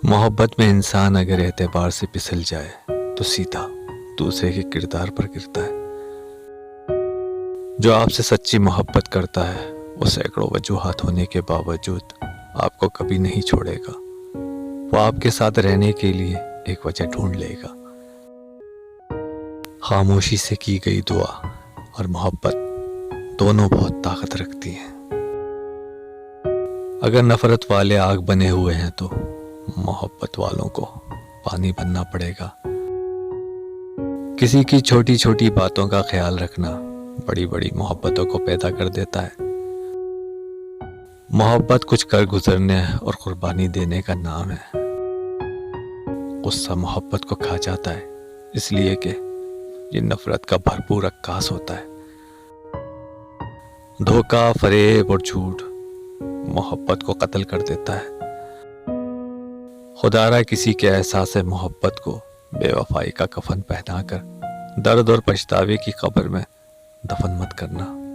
محبت میں انسان اگر اعتبار سے پھسل جائے تو سیدھا دوسرے کے کردار پر گرتا ہے۔ جو آپ سے سچی محبت کرتا ہے وہ سینکڑوں وجوہات ہونے کے باوجود آپ کو کبھی نہیں چھوڑے گا۔ وہ آپ کے ساتھ رہنے کے لیے ایک وجہ ڈھونڈ لے گا۔ خاموشی سے کی گئی دعا اور محبت دونوں بہت طاقت رکھتی ہیں۔ اگر نفرت والے آگ بنے ہوئے ہیں تو محبت والوں کو پانی بننا پڑے گا۔ کسی کی چھوٹی چھوٹی باتوں کا خیال رکھنا بڑی بڑی محبتوں کو پیدا کر دیتا ہے۔ محبت کچھ کر گزرنے اور قربانی دینے کا نام ہے۔ غصہ محبت کو کھا جاتا ہے، اس لیے کہ یہ نفرت کا بھرپور عکاس ہوتا ہے۔ دھوکہ، فریب اور جھوٹ محبت کو قتل کر دیتا ہے۔ خدا را کسی کے احساس محبت کو بے وفائی کا کفن پہنا کر درد اور پچھتاوے کی قبر میں دفن مت کرنا۔